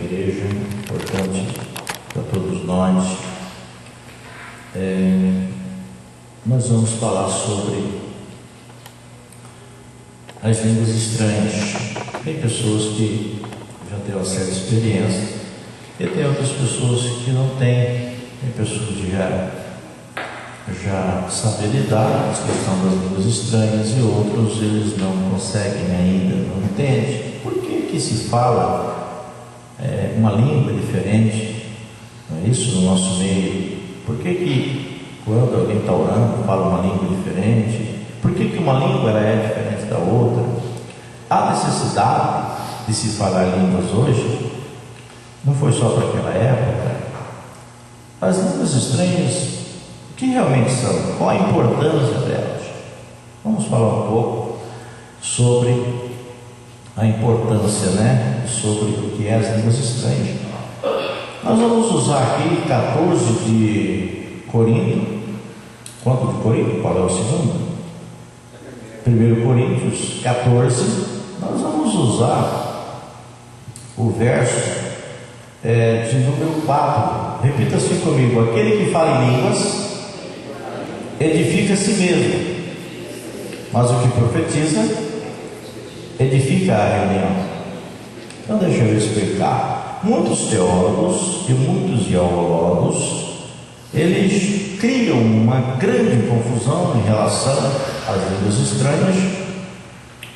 igreja, importante para todos nós. Nós vamos falar sobre as línguas estranhas. Tem pessoas que já têm uma certa experiência e tem outras pessoas que não têm. Tem pessoas que já sabem lidar com a questão das línguas estranhas e outros eles não conseguem ainda, não entendem. Por que se fala uma língua diferente? Não é isso no nosso meio? Por que quando alguém está orando fala uma língua diferente? Por que uma língua ela é diferente da outra? Há necessidade de se falar línguas hoje? Não foi só para aquela época. As línguas estranhas, o que realmente são? Qual a importância delas? Vamos falar um pouco sobre a importância, sobre o que é as línguas estranhas. Nós vamos usar aqui 14 de Corinto. Quanto de Corinto? Qual é o segundo? 1 Coríntios 14. Nós vamos usar o verso de número 4. Repita assim comigo: aquele que fala em línguas edifica a si mesmo, mas o que profetiza edifica a reunião. Então deixa eu explicar. Muitos teólogos e muitos geólogos, eles criam uma grande confusão em relação às línguas estranhas.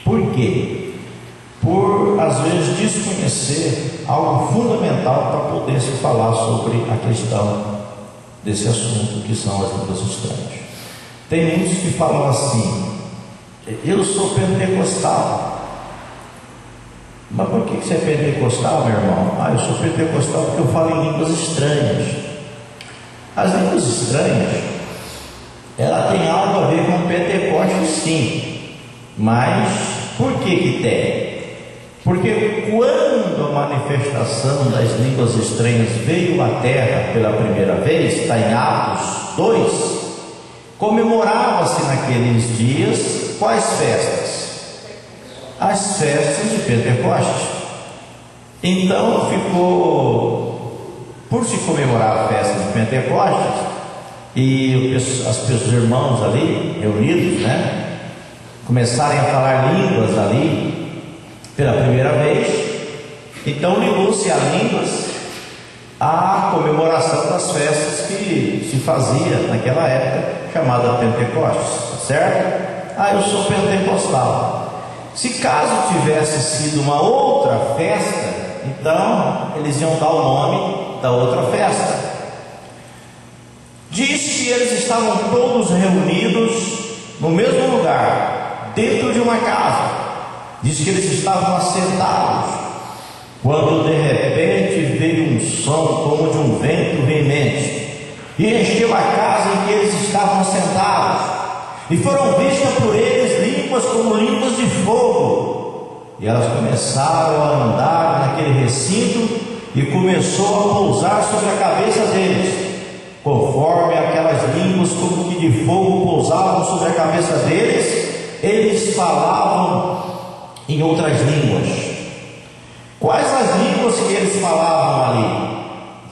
Por quê? Por às vezes desconhecer algo fundamental para poder se falar sobre a questão desse assunto, que são as línguas estranhas. Tem muitos que falam assim: eu sou pentecostal. Mas por que você é pentecostal, meu irmão? Eu sou pentecostal porque eu falo em línguas estranhas. As línguas estranhas, ela tem algo a ver com Pentecostes, sim. Mas por que tem? Porque quando a manifestação das línguas estranhas veio à terra pela primeira vez, está em Atos 2, comemorava-se naqueles dias quais festas? As festas de Pentecostes. Então ficou, por se comemorar a festa de Pentecostes, e os irmãos ali reunidos, começarem a falar línguas ali pela primeira vez, então ligou-se a línguas à comemoração das festas que se fazia naquela época, chamada Pentecostes, certo? Eu sou pentecostal. Se caso tivesse sido uma outra festa, então eles iam dar o nome da outra festa. Diz que eles estavam todos reunidos no mesmo lugar, dentro de uma casa. Diz que eles estavam assentados, quando de repente veio um som como de um vento veemente, e encheu a casa em que eles estavam assentados, e foram vistas por eles línguas como línguas de fogo, e elas começaram a andar naquele recinto, e começou a pousar sobre a cabeça deles, conforme aquelas línguas como que de fogo pousavam sobre a cabeça deles. Eles falavam em outras línguas. Quais as línguas que eles falavam ali?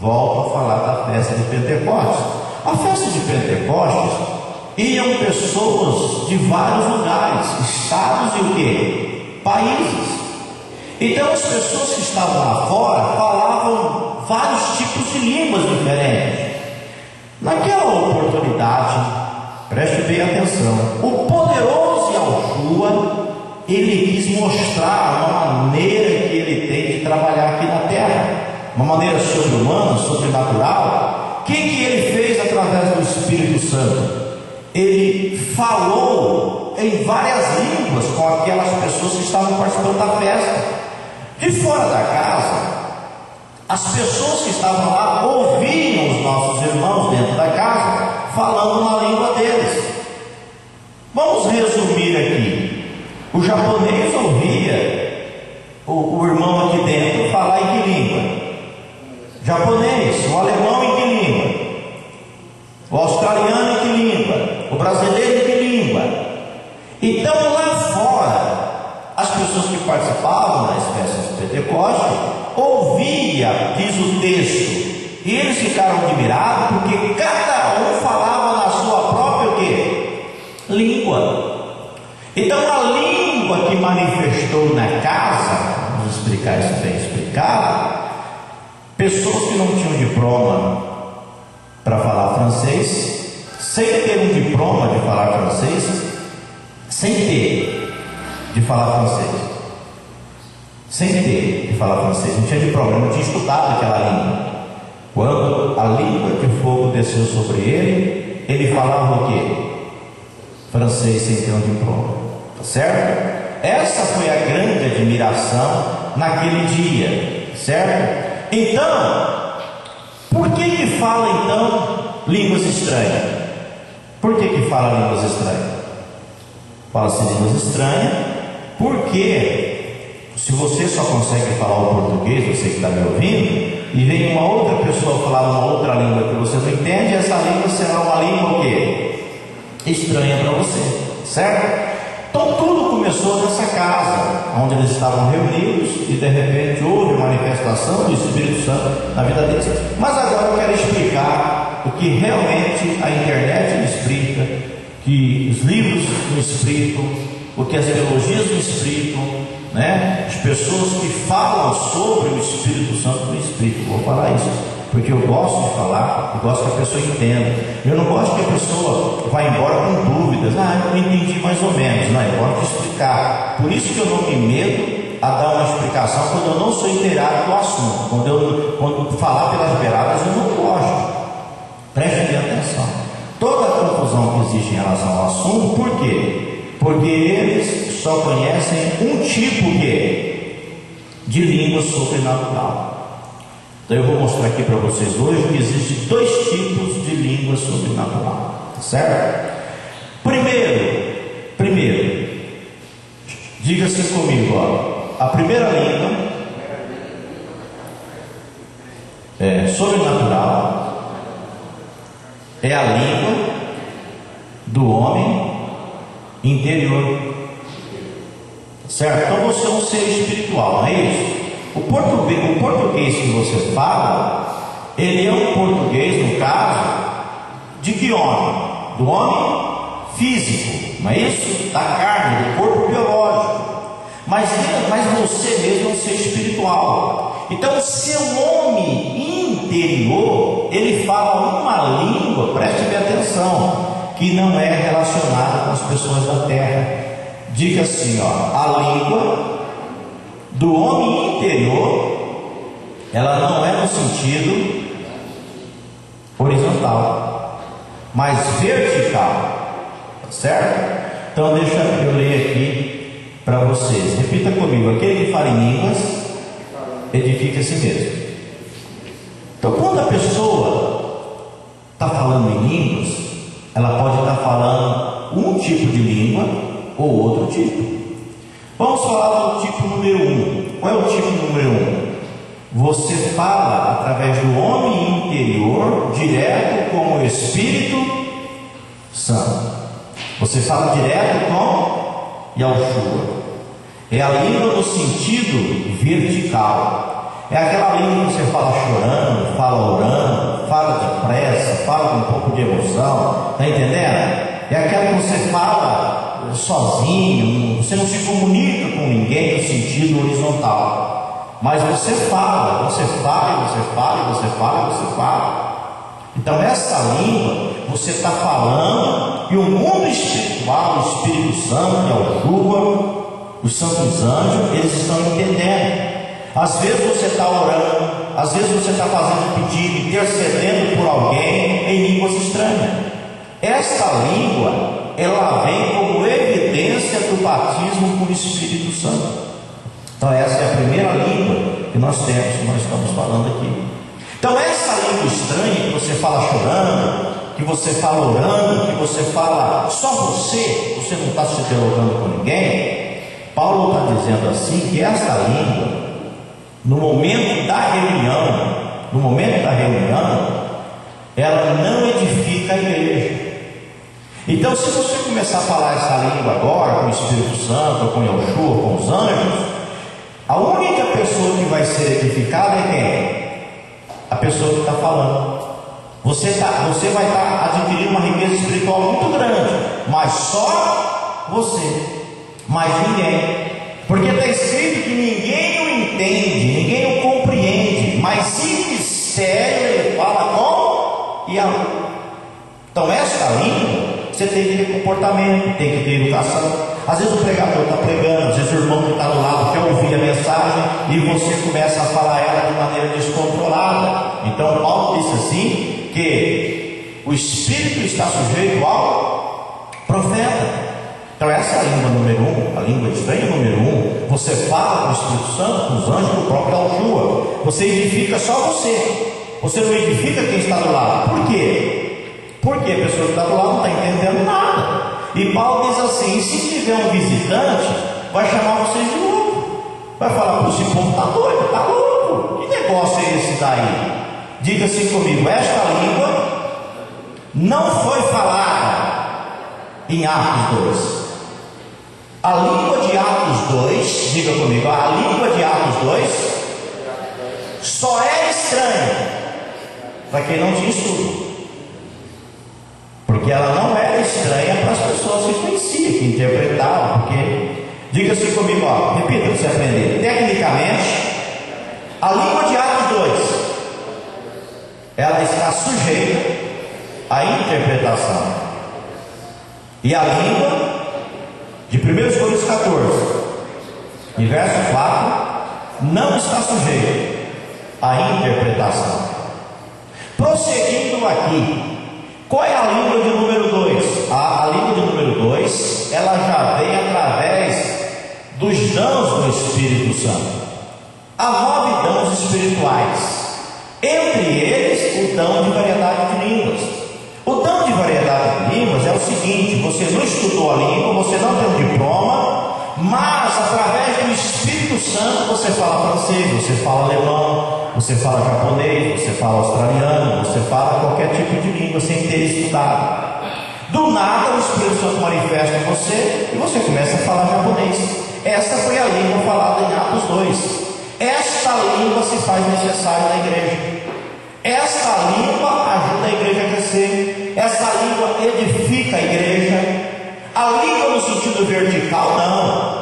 Volto a falar da festa de Pentecostes. A festa de Pentecostes iam pessoas de vários lugares, estados e o quê? Países. Então as pessoas que estavam lá fora falavam vários tipos de línguas diferentes. Naquela oportunidade, preste bem atenção, o poderoso Yahushua, ele quis mostrar uma maneira que ele tem de trabalhar aqui na terra, uma maneira sobre-humana, sobrenatural. O que ele fez através do Espírito Santo? Ele falou em várias línguas com aquelas pessoas que estavam participando da festa. De fora da casa, as pessoas que estavam lá ouviam os nossos irmãos dentro da casa falando na língua deles. Vamos resumir aqui. O japonês ouvia o irmão aqui dentro falar em que língua? Japonês. O alemão em que língua? O australiano em que língua? O brasileiro em que língua? Então lá fora, as pessoas que participavam das festas de Pentecostes ouvia dia, diz o texto, e eles ficaram admirados porque cada um falava na sua própria o quê? Língua. Então a língua que manifestou na casa, vamos explicar isso bem explicado, pessoas que não tinham diploma para falar francês, sem ter um diploma de falar francês, sem ter de falar francês, sem ter de falar francês, não tinha diploma, não tinha estudado aquela língua. Quando a língua de fogo desceu sobre ele, ele falava o quê? Francês sem ter um diploma, tá certo? Essa foi a grande admiração naquele dia, certo? Então, por que fala então línguas estranhas? Por que fala línguas estranhas? Fala-se línguas estranhas porque se você só consegue falar o português, você que está me ouvindo, e vem uma outra pessoa falar uma outra língua que você não entende, essa língua será uma língua o quê? Estranha para você, certo? Então tudo começou nessa casa, onde eles estavam reunidos, e de repente houve manifestação do Espírito Santo na vida deles. Mas agora eu quero explicar o que realmente a internet explica, que os livros não explicam, o que as teologias não explicam, né? As pessoas que falam sobre o Espírito Santo não explicam. Vou falar isso porque eu gosto de falar, eu gosto que a pessoa entenda. Eu não gosto que a pessoa vá embora com dúvidas. Eu não entendi mais ou menos. Não, eu gosto de explicar. Por isso que eu não me medo a dar uma explicação quando eu não sou inteirado do assunto. Quando falar pelas beiradas, eu não gosto. Preste bem atenção. Toda a confusão que existe em relação ao assunto, por quê? Porque eles só conhecem um tipo de língua sobrenatural. Então eu vou mostrar aqui para vocês hoje que existem dois tipos de língua sobrenatural, certo? Primeiro, diga assim comigo, ó, a primeira língua sobrenatural é a língua do homem interior, certo? Então você é um ser espiritual, não é isso? O português que você fala, ele é um português, no caso, de que homem? Do homem físico, não é isso? Da carne, do corpo biológico. Mas você mesmo é um ser espiritual. Então o seu homem interior, ele fala uma língua, preste bem atenção, que não é relacionada com as pessoas da terra. Diga assim, ó, a língua do homem interior, ela não é no sentido horizontal, mas vertical, certo? Então deixa eu ler aqui para vocês. Repita comigo: aquele que fala em línguas edifica a si mesmo. Então quando a pessoa está falando em línguas, ela pode estar falando um tipo de língua ou outro tipo. Vamos falar do tipo número 1. Qual é o tipo número 1? Você fala através do homem interior, direto com o Espírito Santo. Você fala direto com Yahushua. É a língua no sentido vertical. É aquela língua que você fala chorando, fala orando, fala depressa, fala com um pouco de emoção. Está entendendo? É aquela que você fala sozinho, você não se comunica com ninguém no sentido horizontal, mas você fala, você fala, você fala, você fala, você fala. Então essa língua você está falando, e o mundo espiritual, o Espírito Santo, que é o Yahushua, os santos anjos, eles estão entendendo. Às vezes você está orando, às vezes você está fazendo pedido, intercedendo por alguém em línguas estranhas. Essa língua, ela vem como evidência do batismo com o Espírito Santo. Então essa é a primeira língua que nós temos, que nós estamos falando aqui. Então essa língua estranha que você fala chorando, que você fala orando, que você fala só você não está se dialogando com ninguém, Paulo está dizendo assim, que essa língua, no momento da reunião, ela não edifica a igreja. Então, se você começar a falar essa língua agora, com o Espírito Santo, com Yahushua, com os anjos, a única pessoa que vai ser edificada é quem? pessoa que está falando. Você vai estar adquirindo uma riqueza espiritual muito grande, mas só você, mais ninguém. Porque está escrito que ninguém o entende, ninguém o compreende, mas em mistério ele fala com e a luz. Então esta língua, você tem que ter comportamento, tem que ter educação. Às vezes o pregador está pregando, às vezes o irmão que está do lado quer ouvir a mensagem e você começa a falar ela de maneira descontrolada. Então Paulo disse assim, que o Espírito está sujeito ao profeta. Então essa é a língua número 1, a língua estranha número 1. Você fala com o Espírito Santo, com os anjos, com o próprio Yoshua. Você edifica só você. Você não edifica quem está do lado. Por quê? Porque a pessoa que está do lado não está entendendo nada. E Paulo diz assim, se tiver um visitante, vai chamar vocês de novo. Vai falar, esse povo está doido, está louco. Que negócio é esse daí? Diga assim comigo, esta língua não foi falada em Atos 2. A língua de Atos 2, diga comigo, a língua de Atos 2 só é estranha para quem não tinha estudo. Porque ela não era estranha para as pessoas que conheciam, que interpretavam. Porque, diga assim comigo, repita para você aprender. Tecnicamente, a língua de Atos 2 ela está sujeita à interpretação. E a língua de 1 Coríntios 14, e verso 4, não está sujeita à interpretação. Prosseguindo aqui, qual é a língua de número 2? A língua de número 2, ela já vem através dos dons do Espírito Santo. Há 9 dons espirituais. Entre eles, o dom de variedade de línguas. O dom de variedade de línguas é o seguinte: você não estudou a língua, você não tem um diploma, mas através do Espírito Santo você fala francês, você fala alemão, você fala japonês, você fala australiano, você fala qualquer tipo de língua sem ter estudado. Do nada o Espírito Santo manifesta em você e você começa a falar japonês. Essa foi a língua falada em Atos 2. Esta língua se faz necessária na igreja. Essa língua ajuda a igreja a crescer. Essa língua edifica a igreja. A língua no sentido vertical, não.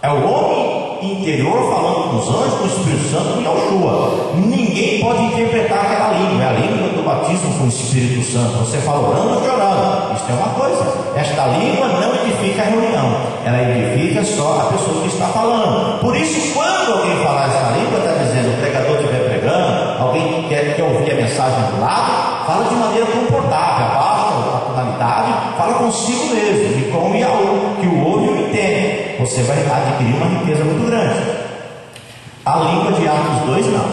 É o homem interior falando com os anjos, com o Espírito Santo e Yoshua. Ninguém pode interpretar aquela língua. É a língua do batismo com o Espírito Santo. Você fala orando, chorando. Isso é uma coisa. Esta língua não edifica a reunião. Ela edifica só a pessoa que está falando. Por isso, quando alguém falar esta língua, está dizendo, o pregador estiver pregando, alguém quer ouvir a mensagem do lado, fala de maneira confortável, abaixa a tonalidade, fala consigo mesmo, e com o Yahu, que o ouve e o entende. Você vai adquirir uma riqueza muito grande. A língua de Atos 2 não.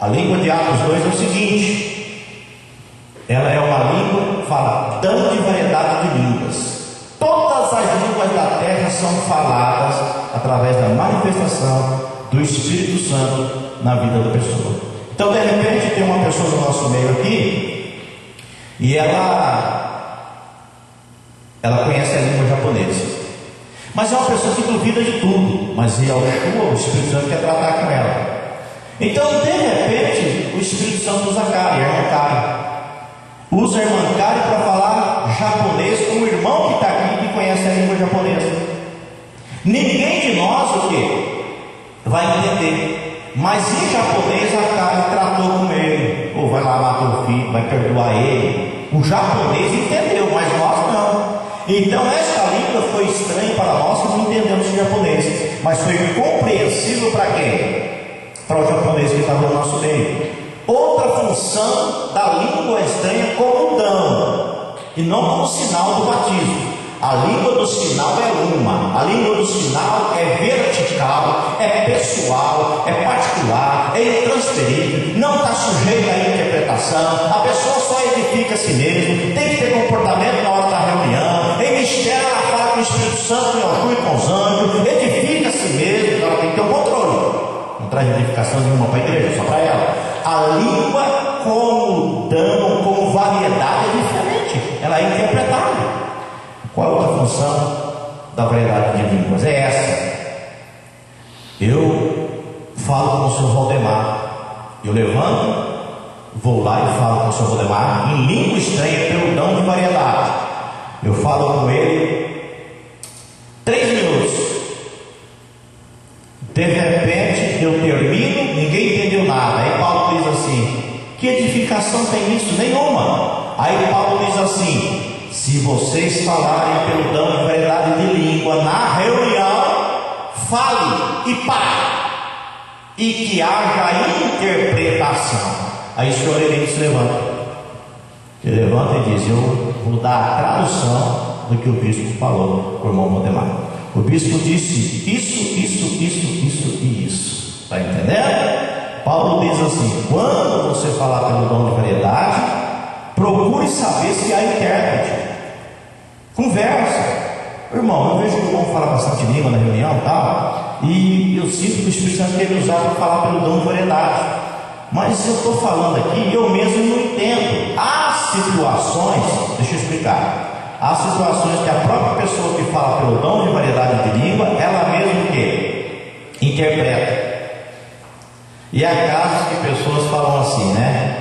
A língua de Atos 2 é o seguinte: ela é uma língua, fala, dom de variedade de línguas. Todas as línguas da terra são faladas através da manifestação do Espírito Santo na vida da pessoa. Então, de repente, tem uma pessoa no nosso meio aqui e ela conhece a língua japonesa, mas é uma pessoa que duvida de tudo, mas o Espírito Santo quer tratar com ela. Então, de repente, o Espírito Santo usa a Kari, a irmã Kari. Usa a irmã Kari para falar japonês com o irmão que está aqui que conhece a língua japonesa. Ninguém de nós o quê? Vai entender. Mas em japonês a Kari tratou com ele. Ou vai lá matar o filho, vai perdoar ele. O japonês entendeu, mas nós não. Então esta língua foi estranha para nós que não entendemos o japonês, mas foi compreensível para quem? Para o japonês que estava no nosso meio. Outra função da língua estranha como dom, e não como sinal do batismo. A língua do sinal é uma. A língua do sinal é vertical, é pessoal, é particular, é intransferível, não está sujeita à interpretação. A pessoa só edifica a si mesmo, tem que ter comportamento na hora da reunião. Em mistério ela fala com o Espírito Santo, e Yoshua e com os anjos, edifica a si mesmo. Ela tem que ter um controle. Não traz edificação nenhuma para a igreja, só para ela. A língua como dom, como variedade é diferente. Ela é interpretável. Qual é a outra função da variedade de línguas? É essa. Eu falo com o senhor Valdemar. Eu levanto vou lá e falo com o Sr. Valdemar em língua estranha pelo dom de variedade. Eu falo com ele 3 minutos. De repente eu termino, ninguém entendeu nada. Aí Paulo diz assim: que edificação tem isso? Nenhuma. Aí Paulo diz assim: se vocês falarem pelo dom de variedade de língua na reunião, fale e pare, e que haja interpretação. Aí o senhor Herente se levanta. Ele levanta e diz: eu vou dar a tradução do que o bispo falou para o irmão Valdemar. O bispo disse isso e isso. Está entendendo? Paulo diz assim: quando você falar pelo dom de variedade, procure saber se há intérprete. Conversa. Irmão, eu vejo que o irmão fala bastante língua na reunião e tal, e eu sinto que o Espírito Santo quer me usar para falar pelo dom de variedade. Mas eu estou falando aqui, eu mesmo não entendo. Há situações, deixa eu explicar. Há situações que a própria pessoa que fala pelo dom de variedade de língua, ela mesma que interpreta. E há casos que pessoas falam assim, né?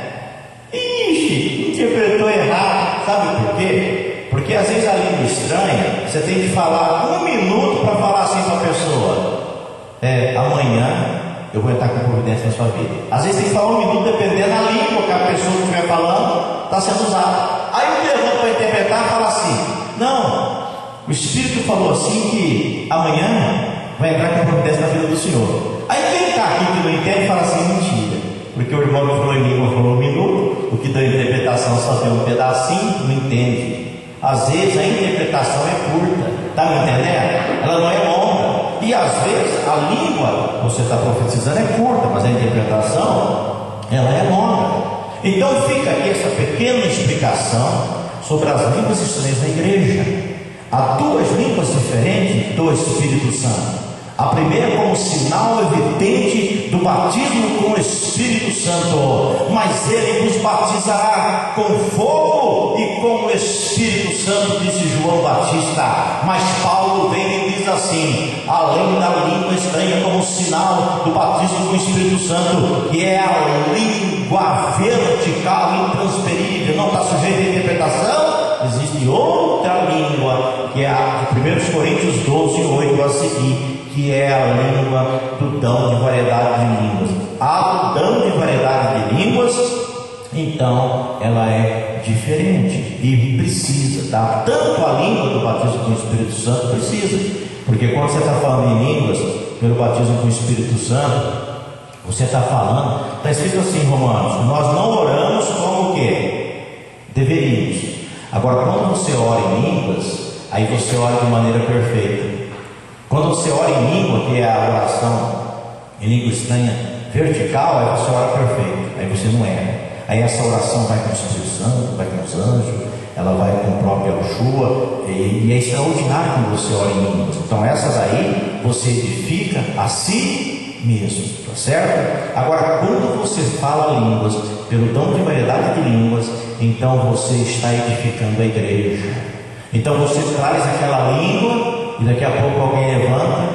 Ixi, interpretou errado. Sabe por quê? Porque às vezes a língua estranha, você tem que falar 1 minuto para falar assim para a pessoa: amanhã eu vou entrar com providência na sua vida. Às vezes tem que falar 1 minuto, dependendo da língua que a pessoa que estiver falando está sendo usada. Aí o levanta para interpretar e fala assim: não, o Espírito falou assim que amanhã vai entrar com providência na vida do Senhor. Aí quem está aqui que não entende fala assim: mentira, porque o irmão que falou em língua falou 1 minuto, o que deu interpretação só deu um pedacinho, não entende. Às vezes a interpretação é curta, está me entendendo? Ela não é longa. E às vezes a língua, você está profetizando, é curta, mas a interpretação, ela é longa. Então fica aqui essa pequena explicação sobre as línguas estranhas na igreja. Há 2 línguas diferentes do Espírito Santo. A primeira como sinal evidente do batismo com o Espírito Santo, mas ele nos batizará com fogo e com o Espírito Santo, disse João Batista. Mas Paulo vem e diz assim: além da língua estranha como sinal do batismo com o Espírito Santo, que é a língua vertical intransferível, não está sujeita à interpretação, existe outra língua, que é a de 1 Coríntios 12, 8 a seguir, que é a língua do dom de variedade de línguas. A do dom de variedade de línguas, então, ela é diferente e precisa, tá? Tanto a língua do batismo com o Espírito Santo precisa, porque quando você está falando em línguas pelo batismo com o Espírito Santo, você está falando, está escrito assim em Romanos: nós não oramos como o quê? Deveríamos. Agora, quando você ora em línguas, aí você ora de maneira perfeita. Quando você ora em língua, que é a oração em língua estranha vertical, aí você ora perfeito, aí você não erra. Aí essa oração vai com o Espírito Santo, vai com os anjos, ela vai com o próprio Yeshua, e é extraordinário quando você ora em línguas. Então essas aí você edifica a si mesmo, tá certo? Agora, quando você fala línguas pelo dom de variedade de línguas, então você está edificando a igreja. Então você traz aquela língua e daqui a pouco alguém levanta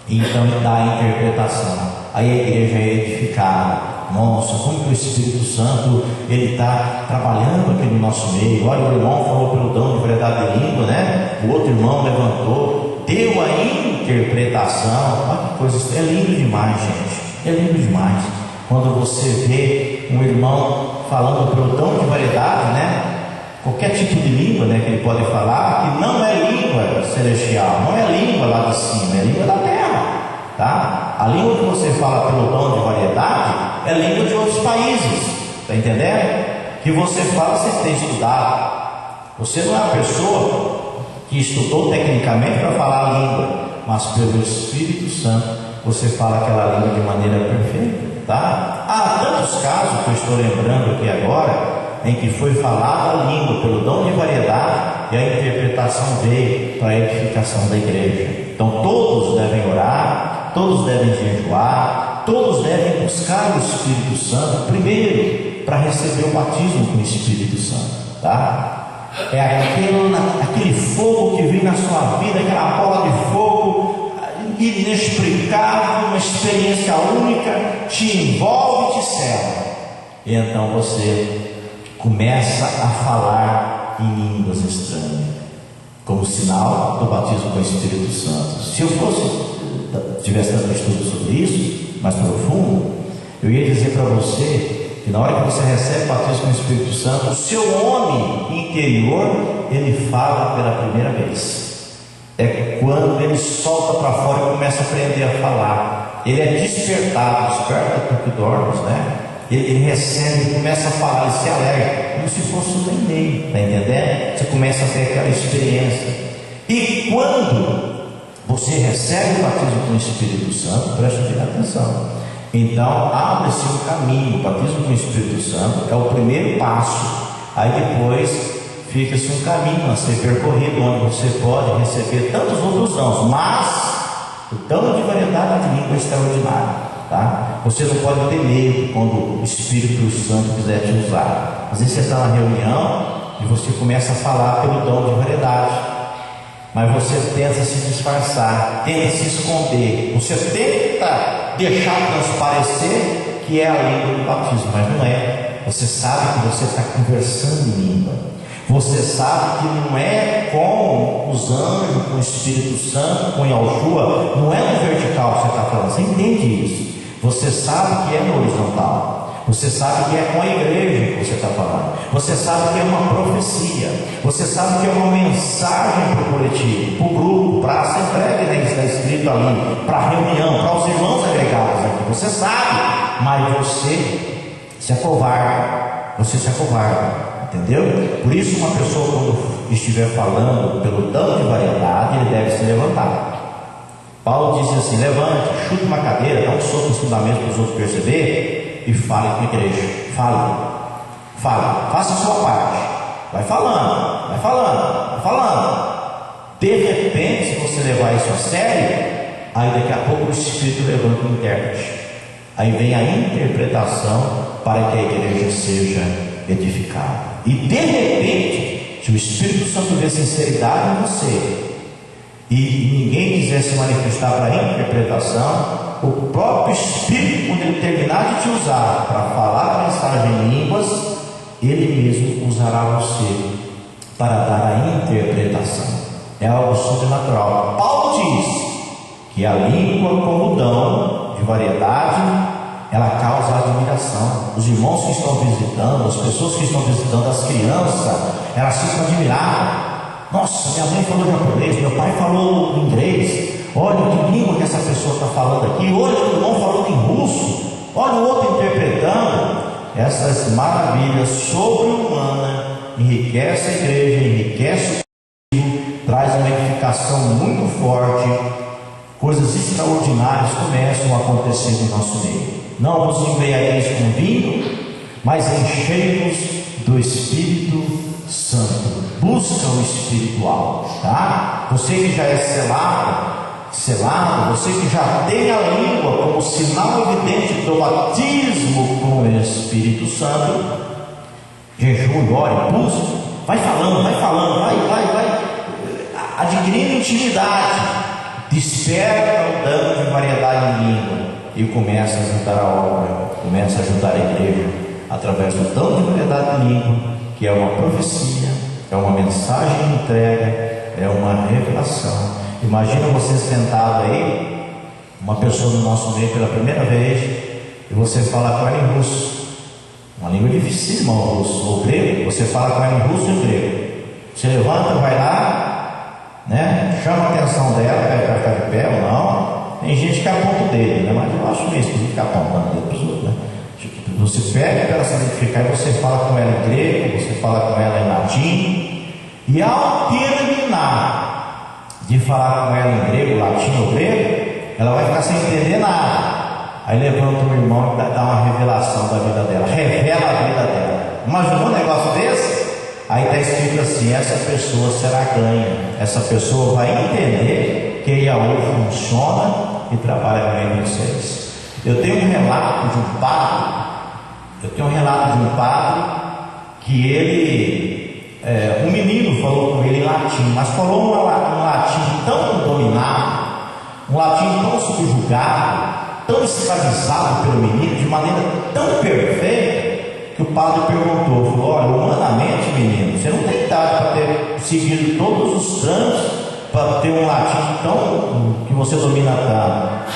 e então dá a interpretação. Aí a igreja é edificada. Nossa, como que o Espírito Santo ele está trabalhando aqui no nosso meio. Olha, o irmão falou pelo dom de variedade de língua, né? O outro irmão levantou, deu a interpretação. Olha que coisa, é lindo demais, gente. É lindo demais quando você vê um irmão falando pelo dom de variedade, né? Qualquer tipo de língua, né, que ele pode falar, que não é língua celestial, não é língua lá de cima, é língua da terra, tá? A língua que você fala pelo dom de variedade é língua de outros países, tá entendendo? Que você fala, você tem estudado. Você não é uma pessoa que estudou tecnicamente para falar a língua, mas pelo Espírito Santo você fala aquela língua de maneira perfeita, tá? Há tantos casos que eu estou lembrando aqui agora, em que foi falada a língua pelo dom de variedade e a interpretação veio para a edificação da igreja. Então todos devem orar, todos devem jejuar, todos devem buscar o Espírito Santo primeiro para receber o batismo com o Espírito Santo, tá? É aquele fogo que vem na sua vida, aquela bola de fogo inexplicável, uma experiência única, te envolve e te cela. e então você começa a falar em línguas estranhas, como sinal do batismo com o Espírito Santo. Se eu tivesse dado estudo sobre isso, mais profundo, eu ia dizer para você que na hora que você recebe o batismo com o Espírito Santo, o seu homem interior, ele fala pela primeira vez. É quando ele solta para fora e começa a aprender a falar. Ele é despertado, desperta porque dormes, né? Ele recebe, ele começa a falar, ele se alegra, como se fosse um neném, está entendendo? Você começa a ter aquela experiência. E quando você recebe o batismo com o Espírito Santo, preste bem atenção, então abre-se um caminho. O batismo com o Espírito Santo é o primeiro passo. Aí depois fica-se um caminho a ser percorrido, onde você pode receber tantos outros dons, mas o dom de variedade de língua é extraordinário, tá? Você não pode ter medo quando o Espírito Santo quiser te usar. Às vezes você está na reunião e você começa a falar pelo dom de variedade, mas você tenta se disfarçar, tenta se esconder, você tenta deixar transparecer que é a língua do batismo, mas não é. Você sabe que você está conversando em língua. Você sabe que não é com os anjos, com o Espírito Santo, com Yahushua, não é no vertical que você está falando, você entende isso. Você sabe que é no horizontal, você sabe que é com a igreja que você está falando, você sabe que é uma profecia, você sabe que é uma mensagem para o coletivo, para o grupo, para a assembleia que está escrito ali, para a reunião, para os irmãos agregados aqui. Você sabe, mas você se acovarda, entendeu? Por isso, uma pessoa, quando estiver falando pelo dom de variedade, ele deve se levantar. Paulo diz assim: levante, chute uma cadeira, dá um soco em cima da mesa para os outros perceber e fale com a igreja. Fale, faça a sua parte, vai falando. De repente, se você levar isso a sério, aí daqui a pouco o Espírito levanta o intérprete, aí vem a interpretação para que a igreja seja edificada. E de repente, se o Espírito Santo vê sinceridade em você e ninguém quiser se manifestar para a interpretação, o próprio Espírito, quando ele terminar de te usar para falar a mensagem em línguas, ele mesmo usará você para dar a interpretação. É algo sobrenatural. Paulo diz que a língua, como dom de variedade, ela causa admiração. Os irmãos que estão visitando, as pessoas que estão visitando, as crianças, elas ficam admiradas. Nossa, minha mãe falou japonês, meu pai falou inglês. Olha que língua que essa pessoa está falando aqui. Olha o irmão falando em russo. Olha o outro interpretando. Essas maravilhas sobre-humanas enriquece a igreja, enriquece o povo, traz uma edificação muito forte. Coisas extraordinárias começam a acontecer no nosso meio. Não vos embriagueis com vinho, mas enchei-vos do Espírito Santo. Busca o espiritual, tá? Você que já é selado, você que já tem a língua como sinal evidente do batismo com o Espírito Santo, jejum, ore, busque, vai falando, vai adquirindo intimidade, desperta o dano de variedade em língua e começa a ajudar a obra, começa a ajudar a igreja através do dom de variedade de língua, que é uma profecia, é uma mensagem de entrega, é uma revelação. Imagina você sentado aí, uma pessoa no nosso meio pela primeira vez, e você fala com ela em russo, uma língua dificílima, o russo ou grego. Você fala com ela em russo e em grego. Você levanta, vai lá, né? Chama a atenção dela, pede para ficar de pé ou não. Tem gente que aponta o dedo, né? Mas eu acho meio esquisito ficar apontando o dedo para os outros, né? Você pede para ela se identificar e você fala com ela em grego, você fala com ela em latim, e ao terminar de falar com ela em grego, latim ou grego, ela vai ficar sem entender nada. Aí levanta o irmão e dá uma revelação da vida dela, revela a vida dela. Imaginou um negócio desse? Aí está escrito assim: essa pessoa será ganha, essa pessoa vai entender que Yahweh funciona e trabalha com ele vocês. Eu tenho um relato de um padre que ele, um menino falou com ele em latim, mas falou um latim tão dominado, um latim tão subjugado, tão escravizado pelo menino, de maneira tão perfeita, o padre perguntou, falou: olha, humanamente, menino, você não tem idade para ter seguido todos os trâmites para ter um latim tão que você domina tanto.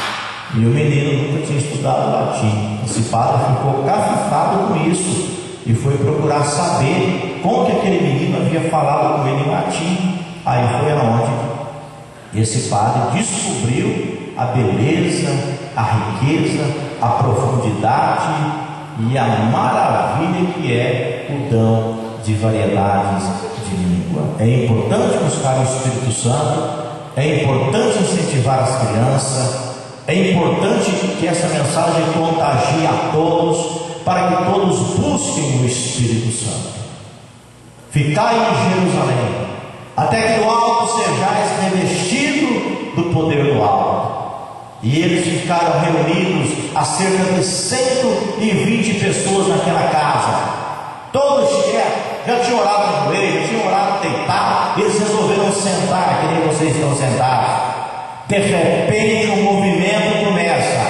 E o menino nunca tinha estudado latim. Esse padre ficou cafifado com isso e foi procurar saber como que aquele menino havia falado com ele em latim. Aí foi aonde esse padre descobriu a beleza, a riqueza, a profundidade e a maravilha que é o dom de variedades de língua. É importante buscar o Espírito Santo, é importante incentivar as crianças, é importante que essa mensagem contagie a todos, para que todos busquem o Espírito Santo. Ficai em Jerusalém, até que do alto sejais revestido do poder do alto. E eles ficaram reunidos a cerca de 120 pessoas naquela casa, todos já tinham orado no joelho, já tinham orado deitado. Eles resolveram sentar, que nem vocês estão sentados. De repente um movimento começa,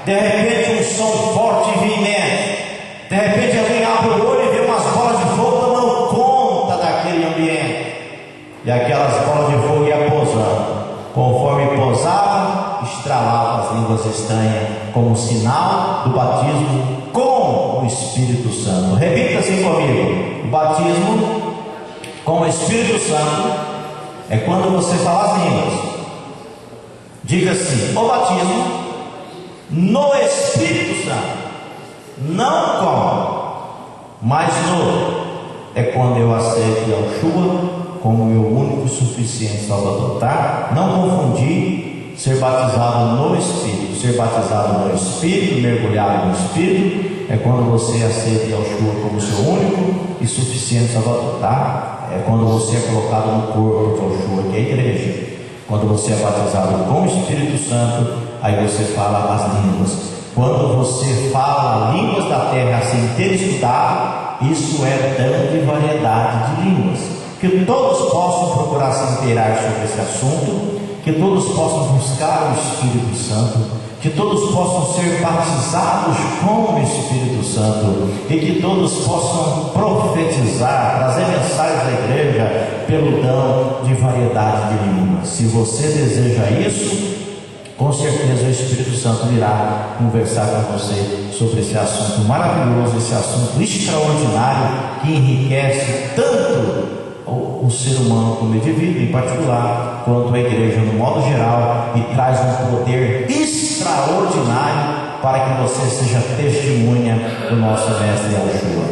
de repente um som forte e veemente, de repente alguém abre o olho e vê umas bolas de fogo tomando conta daquele ambiente, e aquelas bolas de fogo iam posando. Conforme posava, estralavam as línguas estranhas, como sinal do batismo com o Espírito Santo. Repita assim comigo: o batismo com o Espírito Santo é quando você fala as línguas. Diga assim: o batismo no Espírito Santo, não com, mas no, é quando eu aceito Yeshua como meu único e suficiente Salvador, tá? Não confundir ser batizado no Espírito. Ser batizado no Espírito, mergulhado no Espírito, é quando você aceita Yeshua como seu único e suficiente Salvador, tá? É quando você é colocado no corpo de Yeshua, que é a igreja. Quando você é batizado com o Espírito Santo, aí você fala as línguas. Quando você fala línguas da terra sem ter estudado, isso é dom de variedade de línguas. Que todos possam procurar se inteirar sobre esse assunto, que todos possam buscar o Espírito Santo, que todos possam ser batizados com o Espírito Santo, e que todos possam profetizar, trazer mensagens da igreja pelo dom de variedade de línguas. Se você deseja isso, com certeza o Espírito Santo irá conversar com você sobre esse assunto maravilhoso, esse assunto extraordinário que enriquece tanto o ser humano como indivíduo em particular, quanto a igreja no modo geral, e traz um poder extraordinário para que você seja testemunha do nosso mestre Yeshua.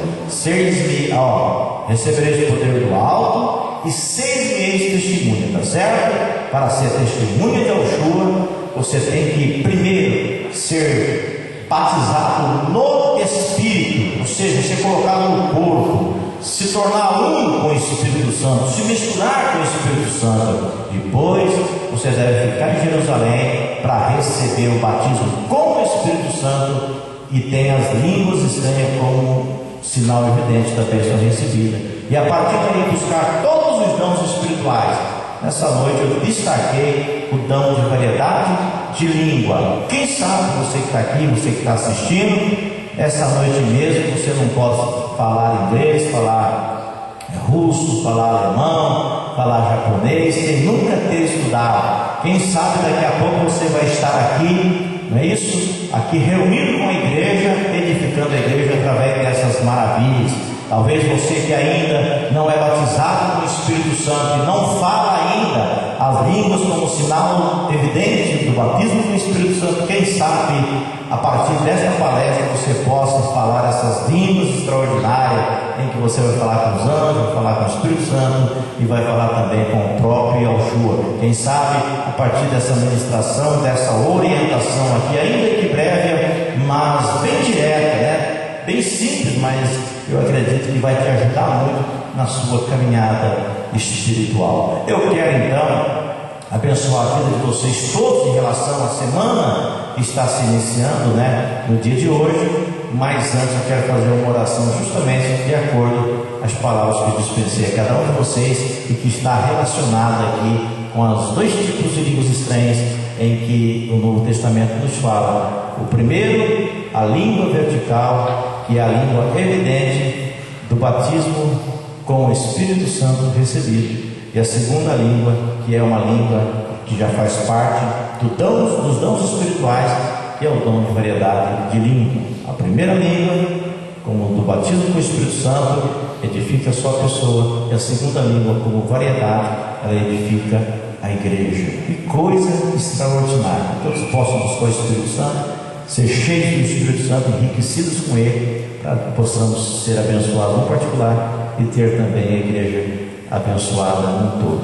Recebereis o poder do alto e sereis testemunha, tá certo? Para ser testemunha de Yeshua, você tem que primeiro ser batizado no Espírito, ou seja, ser colocado no corpo, se tornar um com o Espírito Santo, se misturar com o Espírito Santo. Depois você deve ficar em Jerusalém para receber o batismo com o Espírito Santo, e tem as línguas estranhas como sinal evidente da bênção recebida, e a partir daí buscar todos os dons espirituais. Nessa noite eu destaquei o dom de variedade de língua. Quem sabe você que está aqui, você que está assistindo, essa noite mesmo você não pode falar inglês, falar russo, falar alemão, falar japonês, sem nunca ter estudado. Quem sabe daqui a pouco você vai estar aqui, não é isso? Aqui reunido com a igreja, edificando a igreja através dessas maravilhas. Talvez você que ainda não é batizado com o Espírito Santo e não fala ainda as línguas como sinal evidente do batismo com o Espírito Santo, quem sabe a partir desta palestra você possa falar essas línguas extraordinárias, em que você vai falar com os anjos, vai falar com o Espírito Santo e vai falar também com o próprio Yeshua. Quem sabe a partir dessa ministração, dessa orientação aqui, ainda que breve, mas bem direta, né? Bem simples, mas eu acredito que vai te ajudar muito na sua caminhada espiritual. Eu quero então abençoar a vida de vocês todos em relação à semana que está se iniciando, né, no dia de hoje. Mas antes eu quero fazer uma oração justamente de acordo às palavras que eu dispensei a cada um de vocês e que está relacionada aqui com os dois tipos de línguas estranhas em que o Novo Testamento nos fala. O primeiro, a língua vertical, que que é a língua evidente do batismo com o Espírito Santo recebido, e a segunda língua, que é uma língua que já faz parte dos dons espirituais, que é o dom de variedade de língua. A primeira língua, como do batismo com o Espírito Santo, edifica a sua pessoa, e a segunda língua, como variedade, ela edifica a igreja. Que coisa extraordinária! Que todos possam buscar o Espírito Santo, ser cheios do Espírito Santo, enriquecidos com ele, para que possamos ser abençoados no particular e ter também a igreja abençoada no todo.